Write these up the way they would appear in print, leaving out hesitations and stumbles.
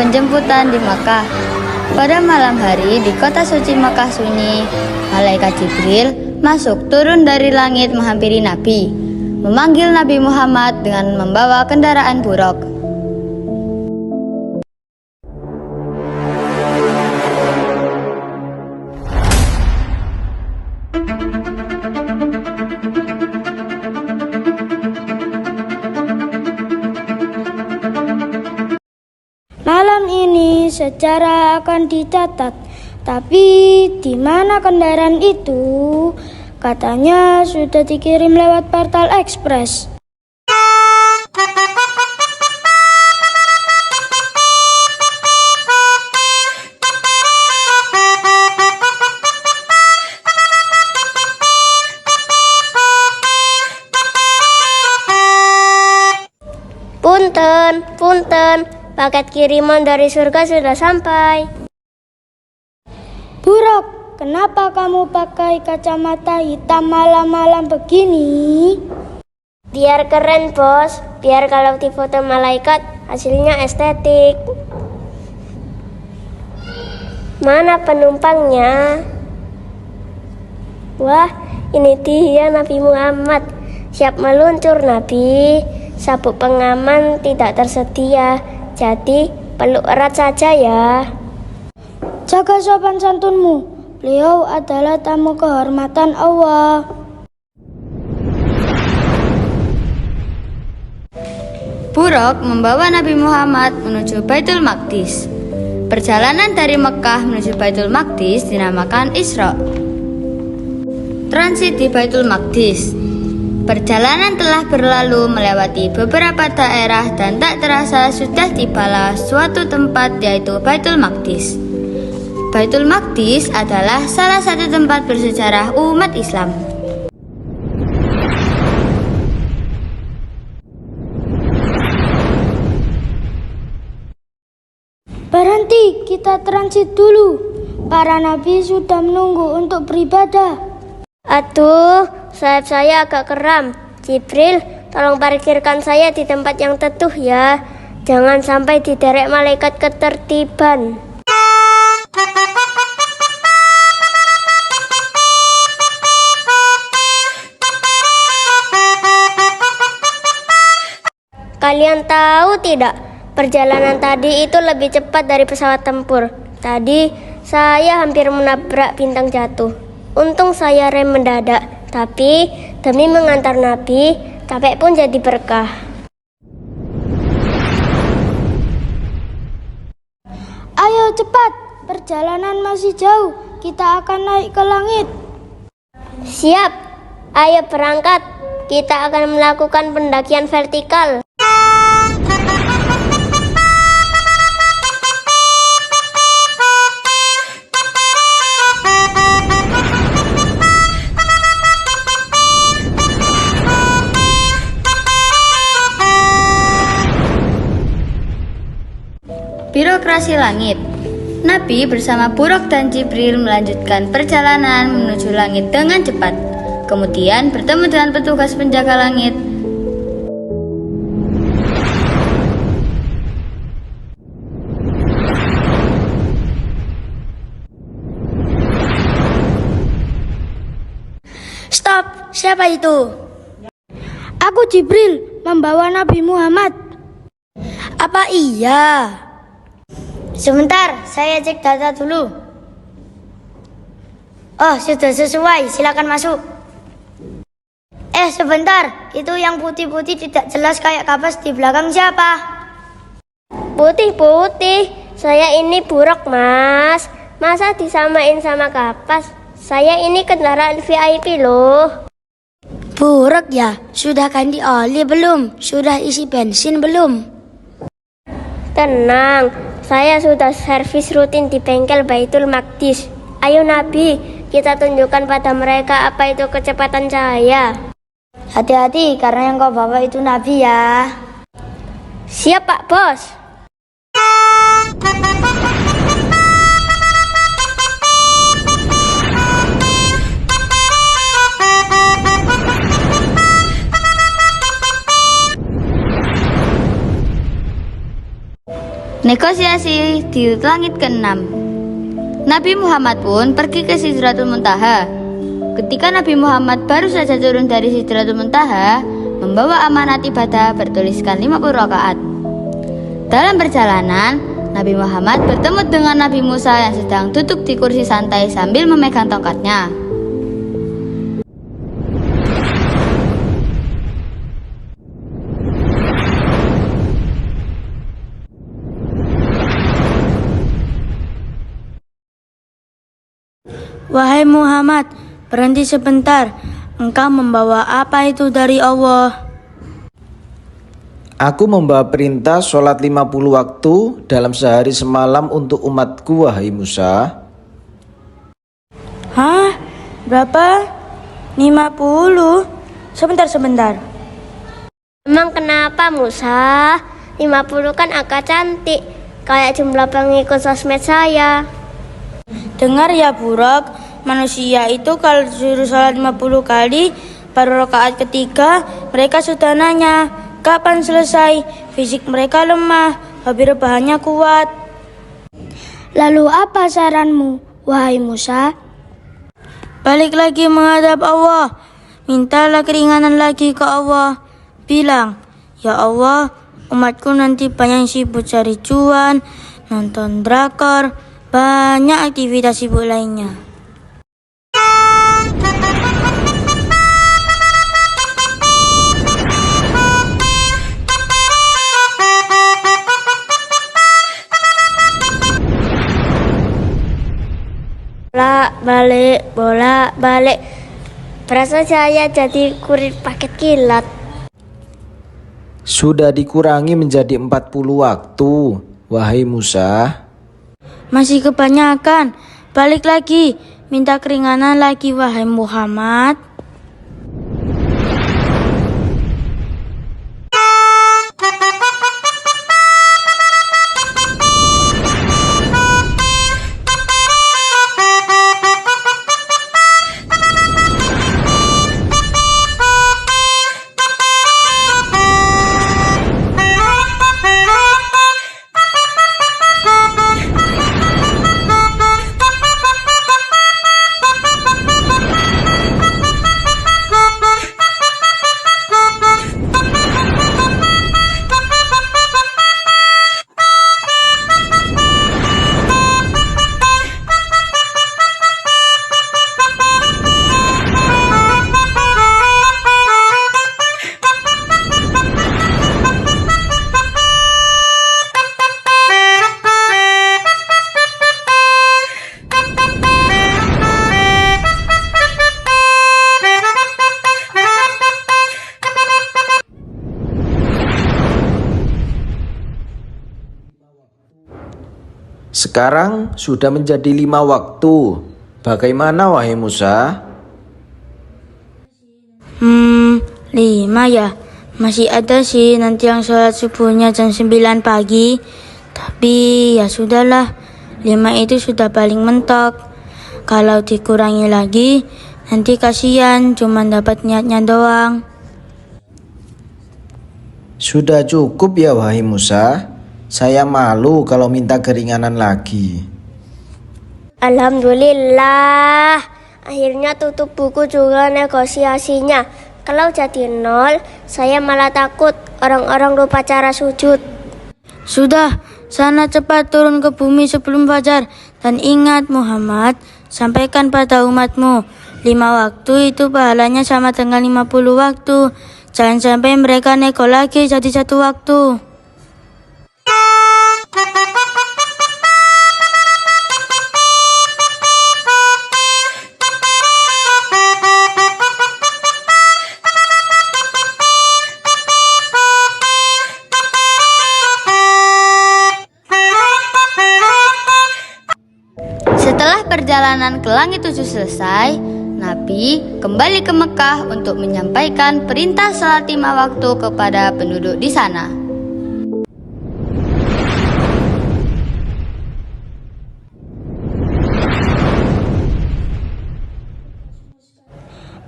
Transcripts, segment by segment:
penjemputan di Makkah. Pada malam hari di kota suci Makkah sunyi, malaikat Jibril masuk turun dari langit menghampiri Nabi, memanggil Nabi Muhammad dengan membawa kendaraan buraq. Malam ini sejarah akan dicatat, tapi di mana kendaraan itu? Katanya sudah dikirim lewat portal ekspres. Punten, paket kiriman dari surga sudah sampai. Buraq, kenapa kamu pakai kacamata hitam malam-malam begini? Biar keren, bos. Biar kalau difoto malaikat hasilnya estetik. Mana penumpangnya? Wah, ini dia Nabi Muhammad. Siap meluncur, Nabi. Sabuk pengaman tidak tersedia, jadi peluk erat saja ya. Jaga sopan santunmu, beliau adalah tamu kehormatan Allah. Buraq membawa Nabi Muhammad menuju Baitul Maqdis. Perjalanan dari Mekah menuju Baitul Maqdis dinamakan Isra. Transit di Baitul Maqdis. Perjalanan telah berlalu melewati beberapa daerah dan tak terasa sudah tibalah suatu tempat, yaitu Baitul Maqdis. Baitul Maqdis adalah salah satu tempat bersejarah umat Islam. Berhenti, kita transit dulu. Para nabi sudah menunggu untuk beribadah. Aduh, sayap saya agak kram. Jibril, tolong parkirkan saya di tempat yang teduh ya. Jangan sampai diderek malaikat ketertiban. Kalian tahu tidak, perjalanan tadi itu lebih cepat dari pesawat tempur. Tadi saya hampir menabrak bintang jatuh. Untung saya rem mendadak, tapi demi mengantar Nabi, capek pun jadi berkah. Ayo cepat, perjalanan masih jauh. Kita akan naik ke langit. Siap, ayo berangkat. Kita akan melakukan pendakian vertikal. Birokrasi langit. Nabi bersama Buraq dan Jibril melanjutkan perjalanan menuju langit dengan cepat. Kemudian bertemu dengan petugas penjaga langit. Stop, siapa itu? Aku Jibril, membawa Nabi Muhammad. Apa iya? Sebentar, saya cek data dulu. Oh, sudah sesuai, silakan masuk. Sebentar, itu yang putih-putih tidak jelas kayak kapas di belakang siapa? Putih-putih, saya ini Buraq, Mas. Masa disamain sama kapas? Saya ini kendaraan VIP loh. Buraq ya? Sudah ganti oli belum? Sudah isi bensin belum? Tenang, saya sudah servis rutin di bengkel Baitul Maqdis. Ayo Nabi, kita tunjukkan pada mereka apa itu kecepatan cahaya. Hati-hati, karena yang kau bawa itu Nabi ya. Siap Pak Bos. Negosiasi di langit ke-6. Nabi Muhammad pun pergi ke Sidratul Muntaha. Ketika Nabi Muhammad baru saja turun dari Sidratul Muntaha, membawa amanat ibadah bertuliskan 50 rakaat. Dalam perjalanan, Nabi Muhammad bertemu dengan Nabi Musa yang sedang duduk di kursi santai sambil memegang tongkatnya. Wahai Muhammad, berhenti sebentar. Engkau membawa apa itu dari Allah? Aku membawa perintah sholat 50 waktu dalam sehari semalam untuk umatku, wahai Musa. Hah? Berapa? 50? Sebentar. Emang kenapa Musa? 50 kan angka cantik, kayak jumlah pengikut sosmed saya. Dengar ya Burak, manusia itu kalau disuruh sholat 50 kali, baru rakaat ketiga mereka sudah nanya, kapan selesai? Fisik mereka lemah, tapi rebahannya kuat. Lalu apa saranmu, wahai Musa? Balik lagi menghadap Allah, mintalah keringanan lagi ke Allah. Bilang, ya Allah, umatku nanti banyak sibuk cari cuan, nonton drakor, banyak aktivitas sibuk lainnya. Bolak balik. Berasa saya jadi kurir paket kilat. Sudah dikurangi menjadi 40 waktu, wahai Musa. Masih kebanyakan. Balik lagi, minta keringanan lagi wahai Muhammad. Sekarang sudah menjadi 5 waktu. Bagaimana, wahai Musa? 5 ya. Masih ada sih nanti yang sholat subuhnya jam 9 pagi. Tapi ya sudahlah, 5 itu sudah paling mentok. Kalau dikurangi lagi, nanti kasihan cuma dapat niatnya doang. Sudah cukup ya, wahai Musa. Saya malu kalau minta keringanan lagi. Alhamdulillah, akhirnya tutup buku juga negosiasinya. Kalau jadi 0, saya malah takut orang-orang lupa cara sujud. Sudah, sana cepat turun ke bumi sebelum fajar. Dan ingat Muhammad, sampaikan pada umatmu, 5 waktu itu pahalanya sama dengan 50 waktu. Jangan sampai mereka nego lagi jadi 1 waktu. Setelah perjalanan ke langit 7 selesai, Nabi kembali ke Mekah untuk menyampaikan perintah salat 5 waktu kepada penduduk di sana.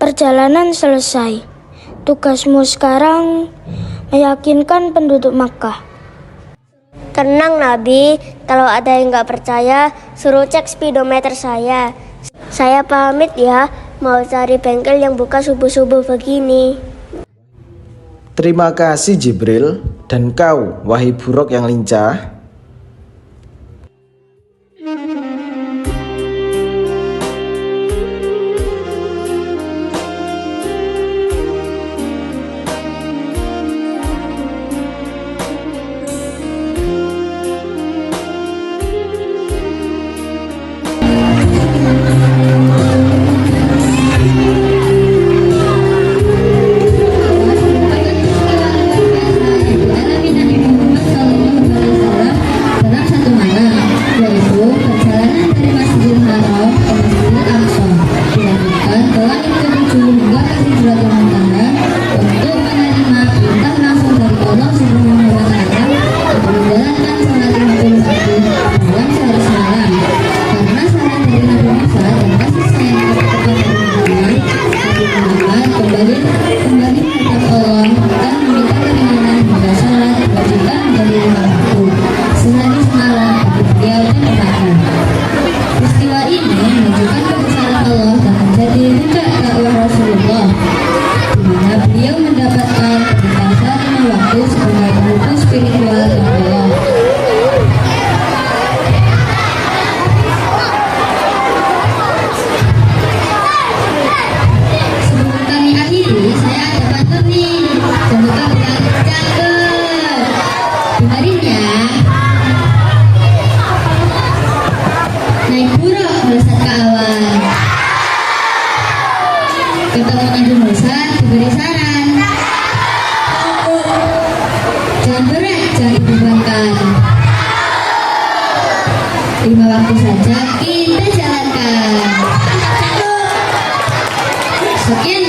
Perjalanan selesai. Tugasmu sekarang meyakinkan penduduk Makkah. Tenang Nabi, kalau ada yang nggak percaya, suruh cek speedometer saya. Saya pamit ya, mau cari bengkel yang buka subuh-subuh begini. Terima kasih Jibril, dan kau, wahai buruk yang lincah. Naik buruk melesat ke awan. Ketemu Nabi Musa diberi saran, jangan berat, jangan dibebankan. 5 waktu saja kita jalankan. Sekian